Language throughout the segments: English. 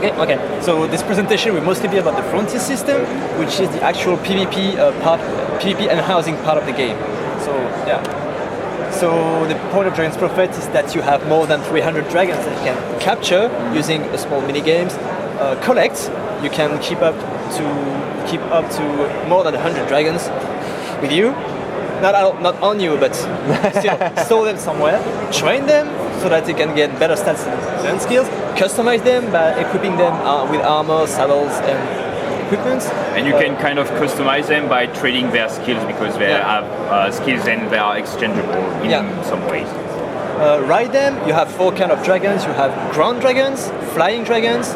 okay? Okay. So this presentation will mostly be about the frontier system, which is the actual PvP part, PvP and housing part of the game. So yeah. So the point of Dragon's Prophet is that you have more than 300 dragons that you can capture using a small mini games. Collect. You can keep up to more than 100 dragons with you. Not on you, but still store them somewhere. Train them so that they can get better stats and skills. Customize them by equipping them with armor, saddles, and equipment. And you can kind of customize them by trading their skills because they have skills and they are exchangeable in some ways. Ride them. You have 4 kinds of dragons. You have ground dragons, flying dragons,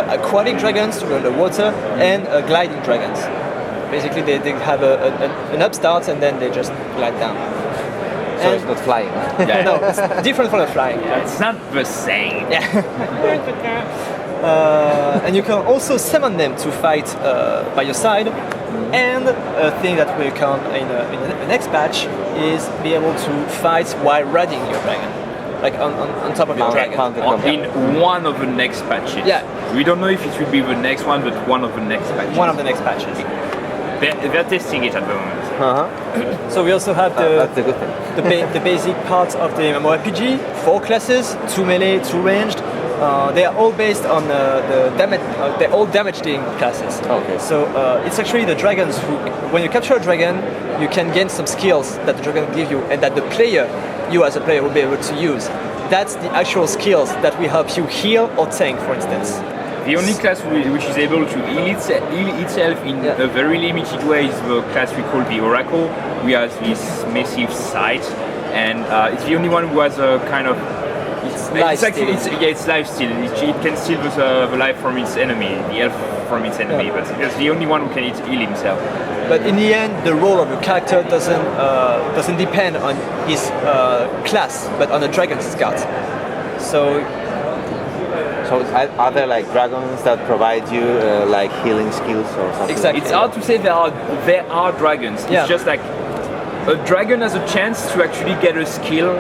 aquatic dragons to go underwater, and gliding dragons. Basically, they have an upstart and then they just glide down. So it's not flying. No, it's different from the flying. It's not the same. And you can also summon them to fight by your side. And a thing that will come in the next patch is be able to fight while riding your dragon. Like on top of your dragon. In one of the next patches. Yeah. We don't know if it will be the next one, but one of the next patches. One of the next patches. They're testing it at the moment. So we also have that's a good thing. the basic parts of the MMORPG, 4 classes, 2 melee, 2 ranged. They are all based on the damage. They're all damage dealing classes. Okay. So it's actually the dragons who, when you capture a dragon, you can gain some skills that the dragon will give you, and that the player, you as a player, will be able to use. That's the actual skills that will help you heal or tank, for instance. The only class which is able to heal itself in a very limited way is the class we call the Oracle. We have this massive sight, and it's the only one who has a kind of it's life steal. It can steal the life from its enemy, the health from its enemy, but it's the only one who can heal himself. But in the end, the role of the character doesn't depend on his class, but on the dragon's card. So are there like dragons that provide you like healing skills or something? Exactly. It's hard to say there are dragons. It's just like a dragon has a chance to actually get a skill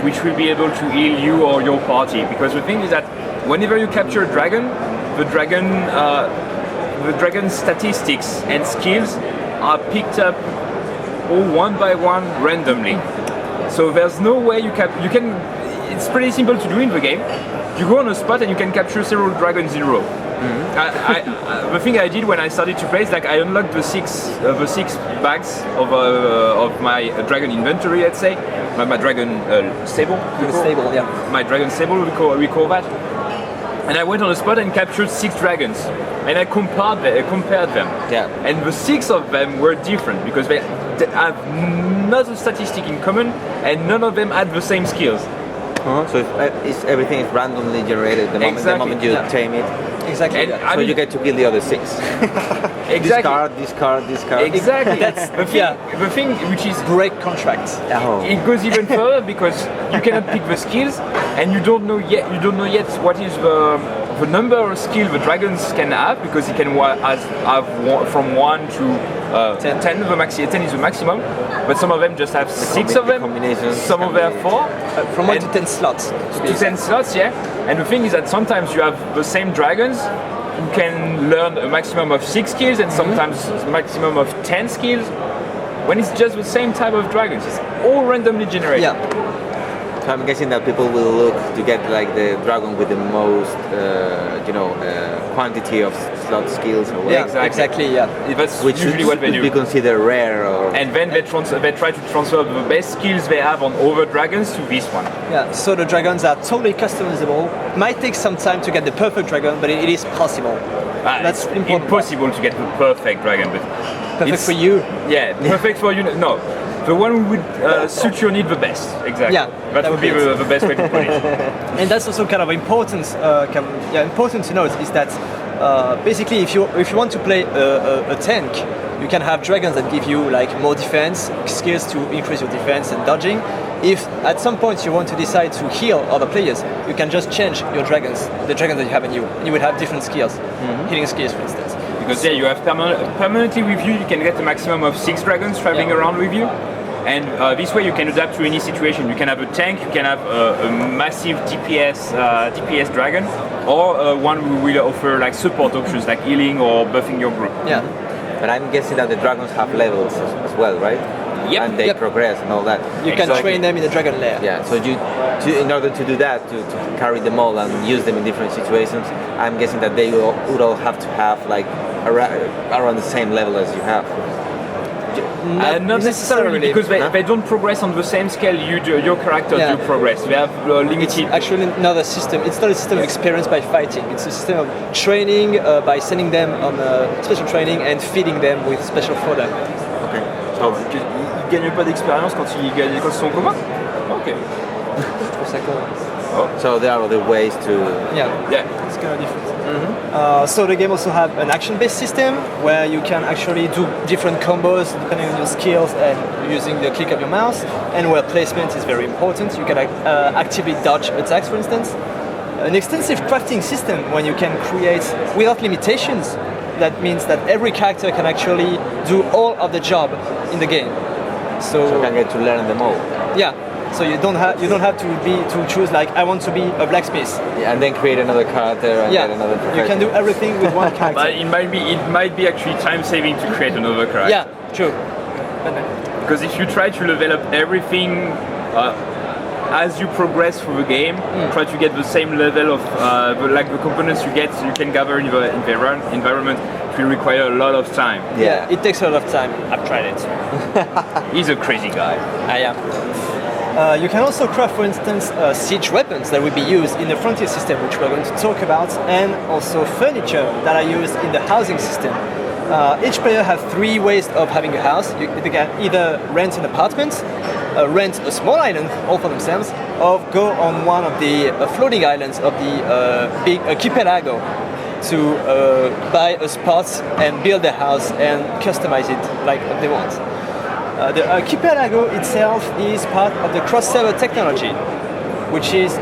which will be able to heal you or your party. Because the thing is that whenever you capture a dragon, the dragon's statistics and skills are picked up all one by one randomly. So there's no way you can. It's pretty simple to do in the game. You go on a spot and you can capture several dragons in a row. The thing I did when I started to play is like I unlocked the six bags of my dragon inventory, let's say, my dragon stable. My dragon stable, we call that. And I went on a spot and captured 6 dragons, and I compared them. Yeah. And the 6 of them were different because they have not a statistic in common, and none of them had the same skills. So everything is randomly generated the moment you tame it. Exactly. So you get to kill the other 6. Exactly. Discard. Exactly. That's the thing which is break contracts. It goes even further because you cannot pick the skills, and you don't know yet what is the number of skill the dragons can have, because it can have from 1 to 10. 10 is the maximum, but some of them just have 6 of them. Some of them have 4. From 1 to 10 slots. To 10 slots, yeah. And the thing is that sometimes you have the same dragons who can learn a maximum of 6 skills and sometimes a maximum of 10 skills, when it's just the same type of dragons. It's all randomly generated. Yeah. So I'm guessing that people will look to get like the dragon with the most, quantity of slot skills or whatever. Yeah, exactly. Yeah. That's which usually what they do. Be considered rare, and then they try to transfer the best skills they have on other dragons to this one. Yeah. So the dragons are totally customizable. Might take some time to get the perfect dragon, but it is possible. That's important. Impossible to get the perfect dragon, but perfect for you. Yeah, perfect for you. No. The one who would suit your need the best, exactly. Yeah, that would be the best way to put it. And that's also kind of important to note is that basically if you want to play a tank, you can have dragons that give you like more defense skills to increase your defense and dodging. If at some point you want to decide to heal other players, you can just change your dragons, the dragons that you have in you, and you would have different skills, healing skills, for instance. Because you have permanently with you can get a maximum of 6 dragons traveling around with you. And this way you can adapt to any situation. You can have a tank, you can have a massive DPS dragon, or one who will offer like support options like healing or buffing your group. Yeah. But I'm guessing that the dragons have levels as well, right? Yep. And they Yep. progress and all that. You can train them in the dragon lair. Yeah, so in order to do that, to carry them all and use them in different situations, I'm guessing that they would all have to have like around the same level as you have. Not necessarily, because they don't progress on the same scale your character do progress. They have limited. It's actually not a system. It's not a system of experience by fighting. It's a system of training by sending them on special training and feeding them with special fodder. Okay. Ils gagnent pas d'expérience quand ils sont communs. Ok. Je trouve ça con. So there are other ways to. Yeah. It's kind of different. So the game also have an action-based system where you can actually do different combos depending on your skills and using the click of your mouse, and where placement is very important. You can actively dodge attacks, for instance. An extensive crafting system when you can create without limitations. That means that every character can actually do all of the job in the game. So you can get to learn them all. Yeah. So you don't have to choose like I want to be a blacksmith. Yeah, and then create another character and get another profession. You can do everything with one character. But it might be actually time saving to create another character. Yeah, true. Because if you try to develop everything as you progress through the game, try to get the same level of the components you can gather in the environment, it will require a lot of time. Yeah, it takes a lot of time. I've tried it. He's a crazy guy. I am. You can also craft, for instance, siege weapons that will be used in the frontier system, which we're going to talk about, and also furniture that are used in the housing system. Each player has 3 ways of having a house. They can either rent an apartment, rent a small island all for themselves, or go on one of the floating islands of the big archipelago to buy a spot and build a house and customize it like they want. The archipelago itself is part of the cross-server technology, which is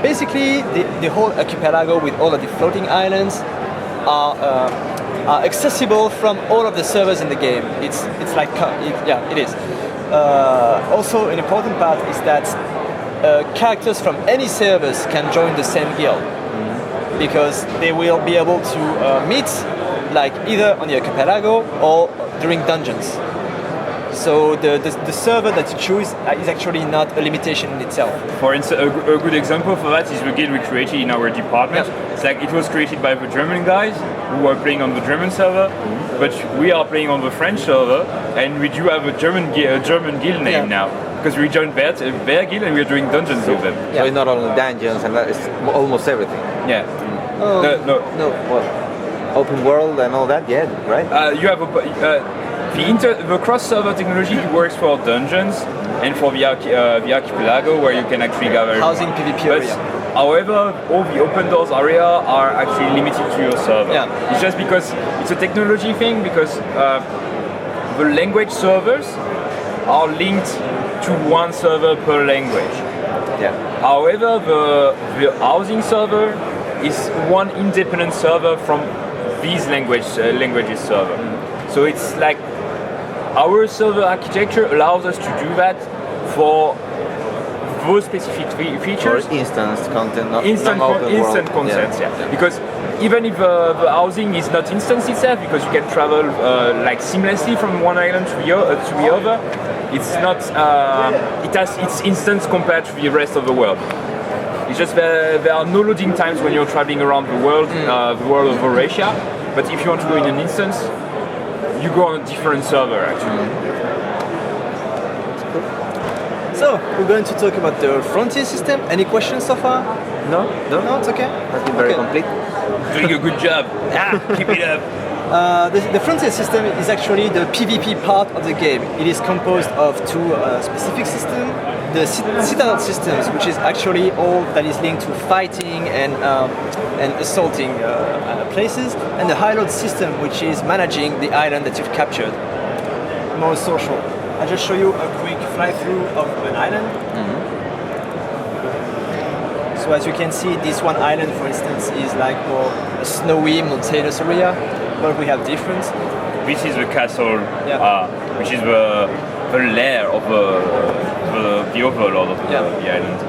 basically the whole archipelago with all of the floating islands are accessible from all of the servers in the game. It's like it is. Also, an important part is that characters from any servers can join the same guild, because they will be able to meet like either on the archipelago or during dungeons. So the server that you choose is actually not a limitation in itself. For instance, a good example for that is the guild we created in our department. Yeah. It's like it was created by the German guys who are playing on the German server, but we are playing on the French server, and we do have a German guild name now, because we joined their guild and we're doing dungeons with them. So it's not only dungeons and it's almost everything. Yeah. No. Well, open world and all that, yeah, right? You have the cross-server technology works for dungeons and for the archipelago, where you can actually gather housing PvP area. However, all the open doors area are actually limited to your server. Yeah. It's just because it's a technology thing, because the language servers are linked to one server per language. Yeah. However, the housing server is one independent server from these languages server. So it's like our server architecture allows us to do that for those specific features. Or instance content, not Instant world. content, yeah. Because even if the housing is not instance itself, because you can travel like seamlessly from one island to the other, it's not. It has its instance compared to the rest of the world. It's just there are no loading times when you're traveling around the world of Eurasia. But if you want to go in an instance, you go on a different server actually. So we're going to talk about the frontier system. Any questions so far? No, It's okay. Has been very complete. Doing a good job. Keep it up. The frontier system is actually the PvP part of the game. It is composed of 2 specific systems. The citadel systems, which is actually all that is linked to fighting and assaulting places, and the high load system, which is managing the island that you've captured. More social. I'll just show you a quick fly through of an island. So as you can see, this one island, for instance, is like more a snowy, mountainous area, but we have different. This is the castle, which is the lair of the overlord of the island.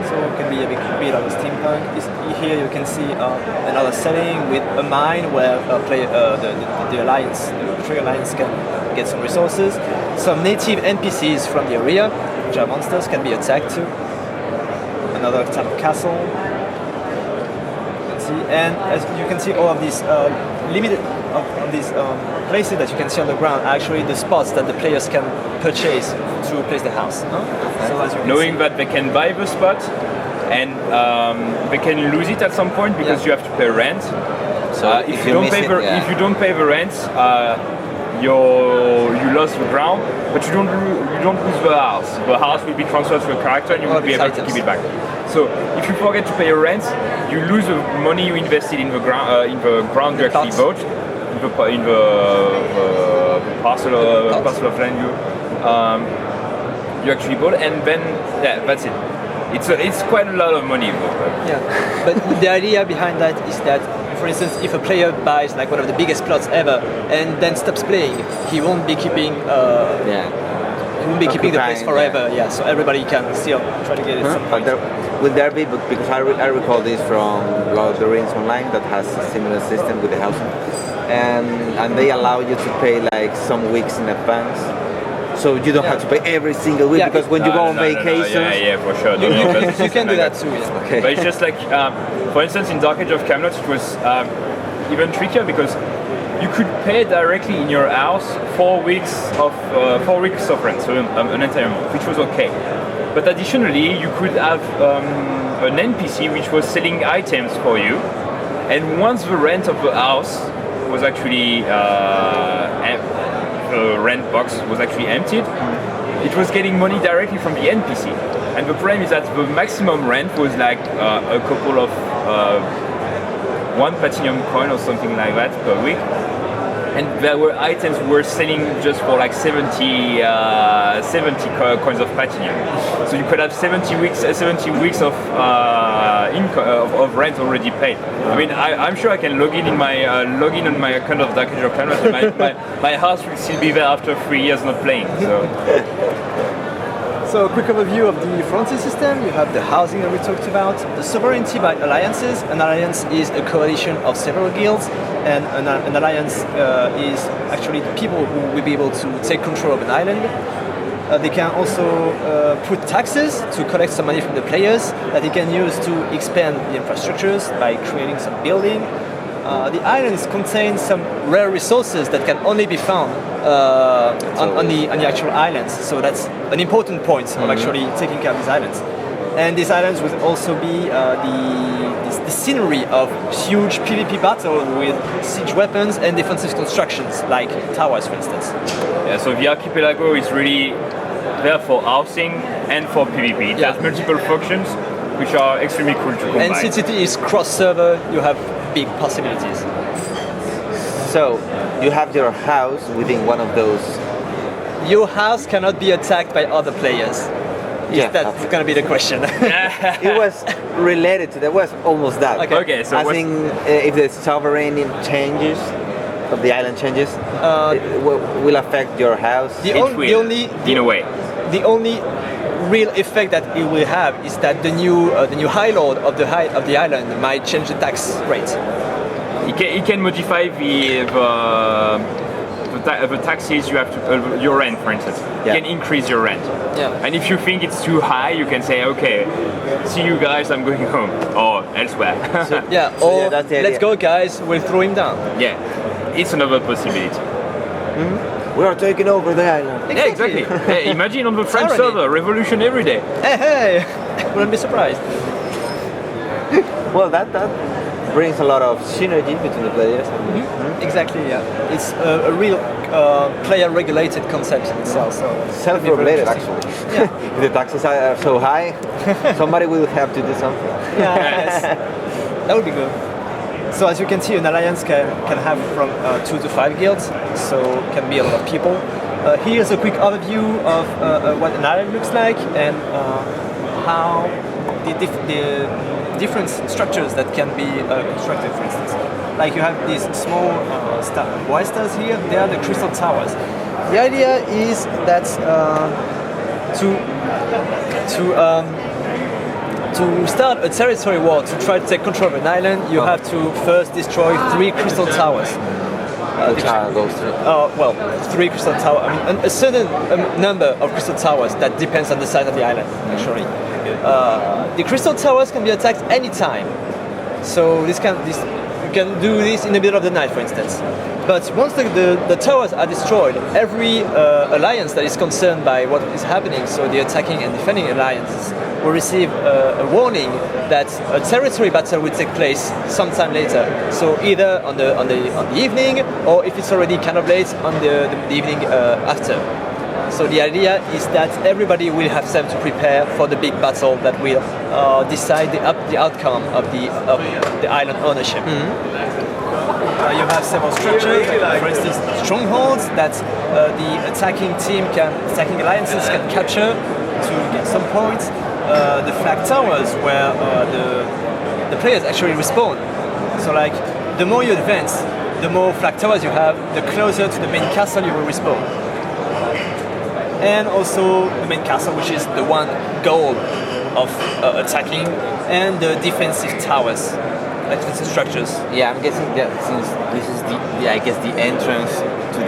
So also can be a bit of steampunk. Here you can see another setting with a mine where the alliance, the Tree Alliance, can get some resources. Some native NPCs from the area, which are monsters, can be attacked too. Another type of castle. You can see, and as you can see, all of these limited of these places that you can see on the ground are actually the spots that the players can purchase to place the house. So as you can Knowing see, that they can buy the spot and they can lose it at some point because you have to pay rent. So If you don't pay the rent, you lost the ground, but you don't lose the house. The house will be transferred to a character, and you will be able to keep it back. So if you forget to pay your rent, you lose the money you invested in the ground you actually bought, in the parcel of land you actually bought, and then that's it. It's quite a lot of money. yeah. But the idea behind that is that, for instance, if a player buys like one of the biggest plots ever and then stops playing, he won't be keeping he won't be keeping the place forever. Yeah. So everybody can still try to get it. But will there be? Because I recall this from Lord of the Rings Online that has a similar system with the housing, and they allow you to pay like some weeks in advance. So you don't have to pay every single week, because when you go on vacation, yeah, for sure. You can do that too. Yeah. Okay. But it's just like, for instance, in Dark Age of Camelot, it was even trickier because you could pay directly in your house 4 weeks of rent, so an entire month, which was okay. But additionally, you could have an NPC which was selling items for you, and once the rent of the house was actually the rent box was actually emptied, it was getting money directly from the NPC. And the problem is that the maximum rent was like a couple of 1 platinum coin or something like that per week. And there were items we were selling just for like 70 coins of platinum. So you could have 70 weeks of rent already paid. I mean, I'm sure I can log in on my account of Dark Age of Camelot, and my house will still be there after 3 years not playing. So a quick overview of the frontier system. You have the housing that we talked about, the sovereignty by alliances. An alliance is a coalition of several guilds, and an alliance is actually the people who will be able to take control of an island. They can also put taxes to collect some money from the players that they can use to expand the infrastructures by creating some building. The islands contain some rare resources that can only be found on the actual islands. So that's an important point of actually taking care of these islands. And these islands will also be the scenery of huge PvP battles with siege weapons and defensive constructions, like towers, for instance. Yeah, so the archipelago is really there for housing and for PvP. It has multiple functions, which are extremely cool to combine. And since it is cross-server, you have big possibilities. so you have your house within one of those. Your house cannot be attacked by other players. Yeah, That's going to be the question. it was related to that. Was almost that. Okay, so I think if the sovereign changes, of the island changes, it will affect your house. The only in a way. The only real effect that it will have is that the new High Lord of the island might change the tax rate. It can modify the taxes you have to your rent, for instance. You can increase your rent. Yeah. And if you think it's too high, you can say, okay, see you guys, I'm going home or elsewhere. That's the idea. Let's go, guys. We'll throw him down. Yeah, it's another possibility. We are taking over the island. Yeah, exactly. Hey, imagine on the French server, revolution every day. Hey, wouldn't be surprised. Well, that brings a lot of synergy between the players. Exactly, yeah. It's a real player-regulated concept in itself. So self-regulated, actually. Yeah. If the taxes are so high, somebody will have to do something. Yes. That would be good. So as you can see, an alliance can have from 2 to 5 guilds, so can be a lot of people. Here's a quick overview of what an island looks like and how the different structures that can be constructed, for instance. Like you have these small white stars here, they are the crystal towers. The idea is that to start a territory war, to try to take control of an island, you have to first destroy 3 crystal towers. Those three. Well, 3 crystal towers. I mean, a certain number of crystal towers. That depends on the size of the island, actually. The crystal towers can be attacked anytime. So you can do this in the middle of the night, for instance. But once the towers are destroyed, every alliance that is concerned by what is happening, so the attacking and defending alliances, will receive a warning that a territory battle will take place sometime later. So either on the evening, or if it's already kind of late, on the evening after. So the idea is that everybody will have time to prepare for the big battle that will decide the outcome of the island ownership. You have several structures, for instance, strongholds that the attacking alliances can capture to get some points. The flag towers where the players actually respawn. So like, the more you advance, the more flag towers you have, the closer to the main castle you will respawn. And also the main castle, which is the one goal of attacking, and the defensive towers, like defensive structures. Yeah, I'm guessing that since this is the entrance to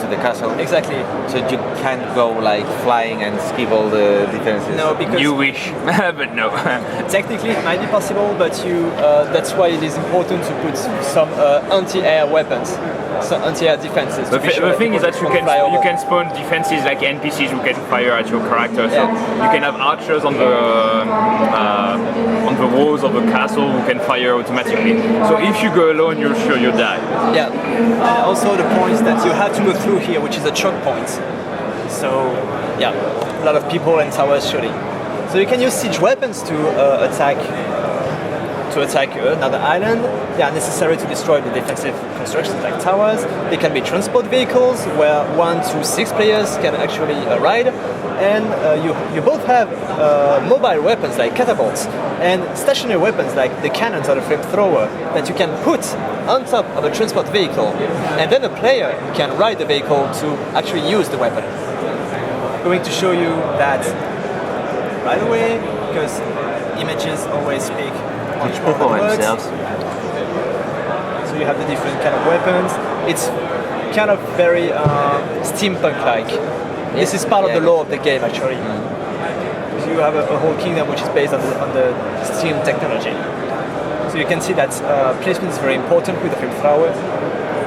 the castle. Exactly. So you can't go like flying and skip all the defenses. No, because You wish, but no. technically it might be possible, but that's why it is important to put some anti-air weapons, some anti-air defenses. The thing is that you can spawn defenses like NPCs who can fire at your character. So you can have archers on the walls of the castle who can fire automatically. So if you go alone, you're sure you die. Yeah, and also the points that you have to go through here, which is a choke point. So yeah, a lot of people and towers shooting. So you can use siege weapons to attack another island. They are necessary to destroy the defensive constructions like towers. They can be transport vehicles where 1 to 6 players can actually ride. And you both have mobile weapons like catapults and stationary weapons like the cannons or the flamethrower that you can put on top of a transport vehicle, and then a player can ride the vehicle to actually use the weapon. I'm going to show you that right away, because images always speak much more than words. So you have the different kind of weapons. It's kind of very steampunk-like. This is part of the lore of the game, actually. So you have a whole kingdom which is based on the steam technology. So you can see that placement is very important with the flamethrower.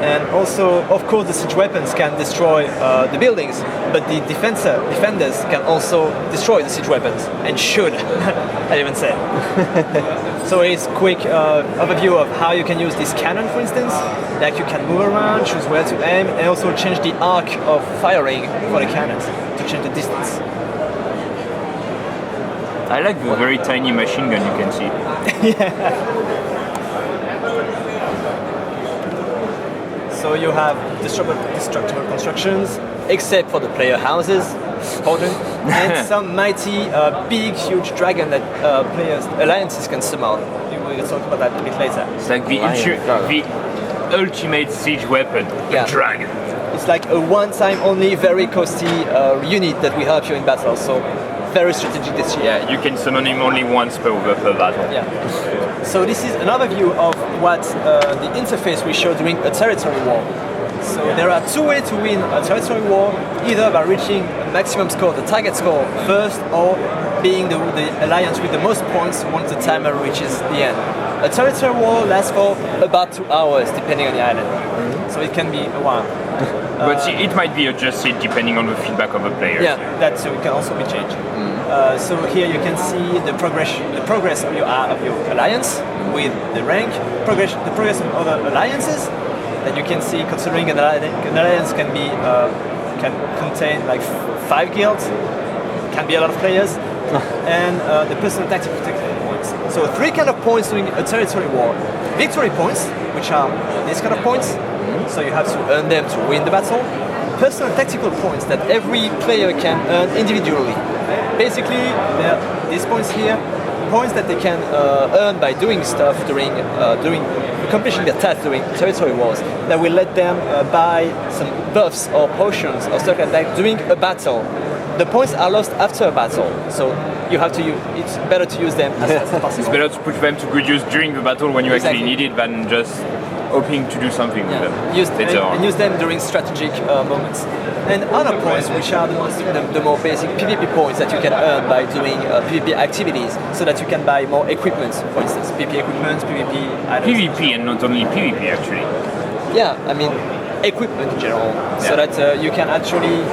And also, of course, the siege weapons can destroy the buildings, but the defenders can also destroy the siege weapons, and should, I even say. So it's a quick overview of how you can use this cannon, for instance. Like you can move around, choose where to aim, and also change the arc of firing for the cannons to change the distance. I like the very tiny machine gun you can see. So you have destructible constructions, except for the player houses, important, and some mighty, big, huge dragon that alliances can summon. We will talk about that a bit later. It's like the ultimate siege weapon, the dragon. It's like a one-time only, very costly unit that will help you in battle. So very strategic this year. Yeah, you can summon him only once per battle. Yeah. So this is another view of what the interface we show during a territory war. So there are 2 ways to win a territory war, either by reaching a maximum score, the target score first, or being the alliance with the most points once the timer reaches the end. A territory war lasts for about 2 hours, depending on the island. So it can be a while. But it might be adjusted depending on the feedback of the players. Yeah, that too can also be changed. So here you can see the progress of your alliance with the rank, the progress of other alliances that you can see. Considering an alliance can contain like 5 guilds, can be a lot of players, and the personal tactical points. So 3 kind of points during a territory war: victory points, which are these kind of points. So you have to earn them to win the battle. Personal tactical points that every player can earn individually. Basically, there are these points here, points that they can earn by doing stuff during accomplishing their tasks during territory wars, that will let them buy some buffs or potions or stuff like that during a battle. The points are lost after a battle, so you have to use. It's better to use them as fast as possible. It's better to put them to good use during the battle when you Exactly. actually need it than just hoping to do something with them later on. And use them during strategic moments. And other points, which are the more basic PvP points that you can earn by doing PvP activities, so that you can buy more equipment, for instance, PvP equipment, PvP items. PvP and not only PvP actually. Yeah, I mean equipment in general, so that you can actually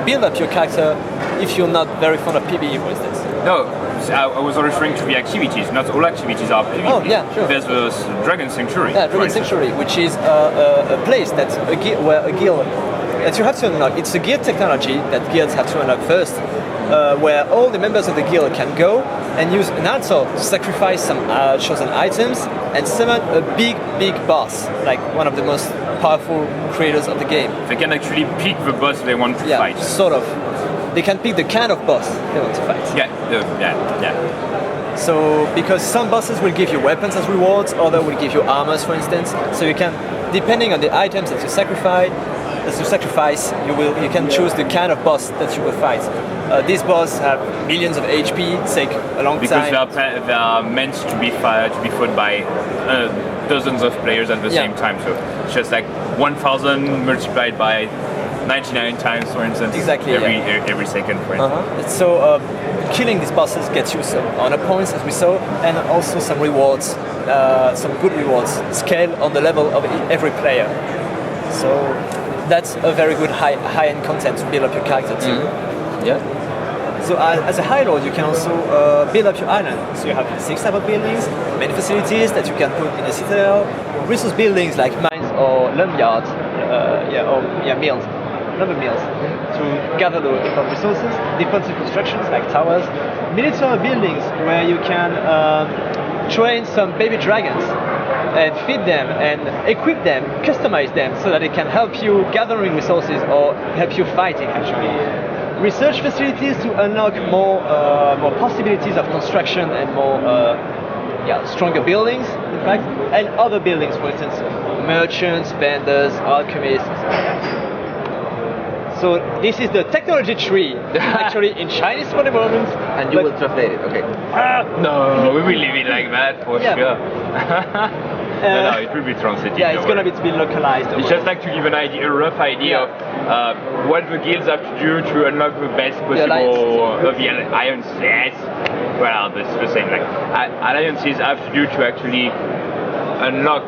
build up your character if you're not very fond of PvE, for instance. No, I was referring to the activities. Not all activities are PvP. Oh, yeah, sure. There's the Dragon Sanctuary. Yeah, Dragon Sanctuary, which is a place that where a guild that you have to unlock. It's a guild technology that guilds have to unlock first, where all the members of the guild can go and use an altar to sacrifice some chosen items and summon a big boss, like one of the most powerful creators of the game. They can actually pick the boss they want to fight. Sort of. They can pick the kind of boss they want to fight. Yeah. So, because some bosses will give you weapons as rewards, other will give you armors, for instance. So you can, depending on the items that you sacrifice, you can choose the kind of boss that you will fight. These bosses have millions of HP, take a long time. Because they are meant to be fought by dozens of players at the same time. So it's just like 1,000 multiplied by 99 times, for instance. Exactly. Every second, for instance. So killing these bosses gets you some honor points, as we saw, and also some rewards, some good rewards, scale on the level of every player. So that's a very good high-end content to build up your character too. Yeah. So as a High Lord, you can also build up your island. So you have 6 type of buildings, main facilities that you can put in a citadel, resource buildings like mines or lumberyards, mills, lumber mills, to gather the important resources, defensive constructions like towers, military buildings where you can train some baby dragons and feed them and equip them, customize them so that they can help you gathering resources or help you fighting actually. Research facilities to unlock more possibilities of construction and more stronger buildings, in fact, and other buildings, for instance, merchants, vendors, alchemists. So this is the technology tree, actually in Chinese for the moment. And you will translate it, okay. No, we will leave it like that for sure. No, it will be translated. Yeah, it's going to be localized. It's just like to give a rough idea of what the guilds have to do to unlock the best possible of the alliances. Well, that's the same. Like alliances have to do to actually unlock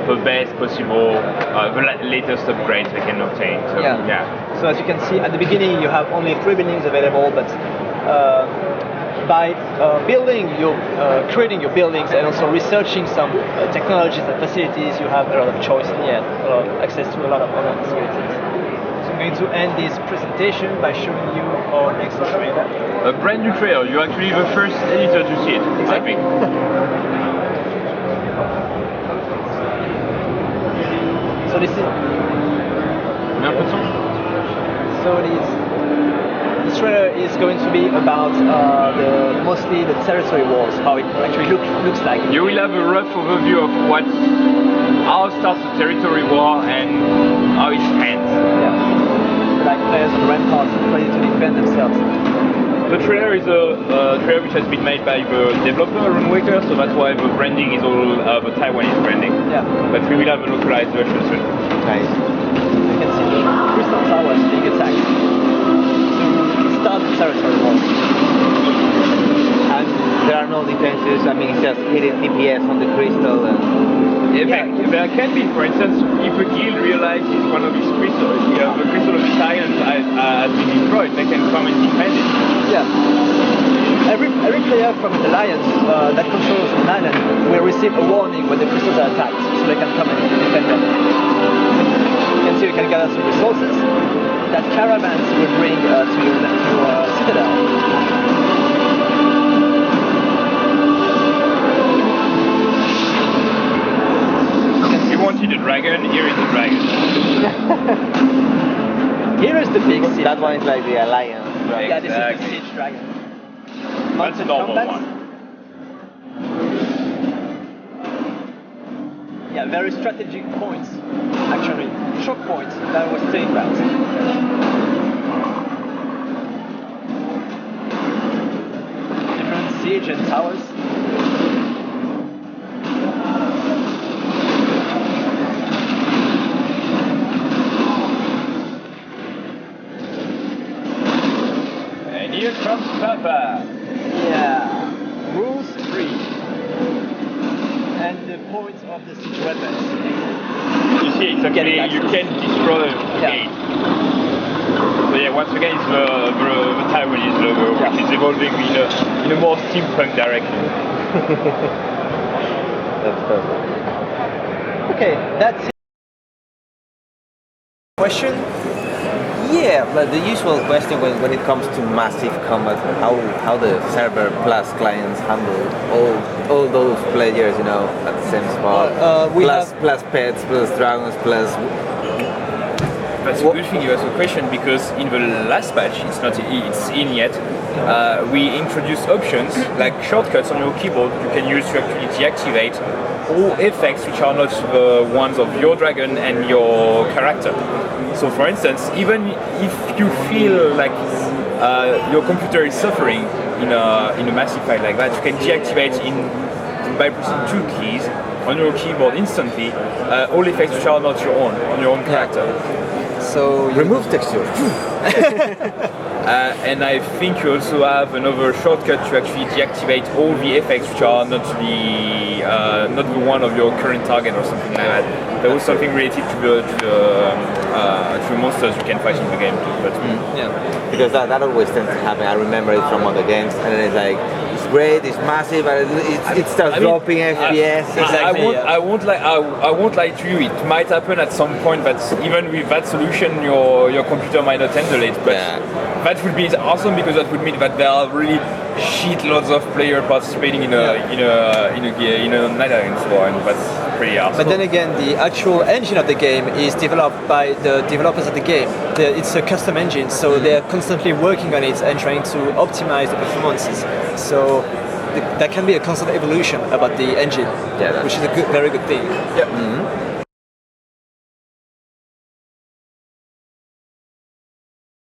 the best possible, the latest upgrades they can obtain. So, So as you can see, at the beginning you have only 3 buildings available, but by creating your buildings and also researching some technologies and facilities, you have a lot of choice in the end, a lot of access to a lot of other facilities. So I'm going to end this presentation by showing you our next trailer. A brand new trailer. You're actually the first editor to see it, I think. So this is. This trailer is going to be about mostly the territory wars, how it actually looks like. You will have a rough overview of how starts the territory war and how it ends. Yeah. Like players on ramparts ready to defend themselves. The trailer is a trailer which has been made by the developer Rune Waker, so that's why the branding is all the Taiwanese branding. Yeah. But we will have a localized version soon. Nice. You can see the crystal towers being attacked to start the territory war. And there are no defenses, I mean it's just hitting DPS on the crystal and... There can be, for instance, if a guild realizes one of these crystals, the crystal of the Science has been destroyed, they can come and defend it. Yeah. Every player from an alliance that controls an island will receive a warning when the crystals are attacked, so they can come and defend them. You can see you can gather some resources that caravans will bring to your citadel. You wanted a dragon, here is a dragon. Here is the big siege. That one is like the alliance. Right? Yeah, this is the siege dragon. That's a normal one. Yeah, very strategic points, actually. Shock points that I was saying about. engine towers. And here comes Papa. Yeah. Rules 3. And the points of the siege weapons. You see, exactly, you can destroy the gate. So yeah, once again, it's the Taiwanese logo, which is evolving in a more steampunk direction. That's perfect. Okay, that's it. Question? Yeah, but the usual question when it comes to massive combat, how the server plus clients handle all those players, you know, at the same spot. Plus pets, plus dragons, plus. That's a good thing you asked a question, because in the last patch, it's in yet, we introduced options like shortcuts on your keyboard you can use to actually deactivate all effects which are not the ones of your dragon and your character. So for instance, even if you feel like your computer is suffering in a massive fight like that, you can deactivate by pressing 2 keys on your keyboard instantly all effects which are not your own, on your own character. So remove texture. And I think you also have another shortcut to actually deactivate all the effects which are not the one of your current target or something like that. There was something related to the monsters you can fight in the game too. But Because that always tends to happen. I remember it from other games, and then it's like it's great, it's massive, but it starts dropping FPS. I won't lie to you. It might happen at some point, but even with that solution, your computer might not handle it. But that would be awesome, because that would mean that there are really shitloads of players participating in a Night Islands war, and that's pretty awesome. But then again, the actual engine of the game is developed by the developers of the game. It's a custom engine, so they're constantly working on it and trying to optimize the performances. So that can be a constant evolution about the engine, which is a very good thing. Yeah.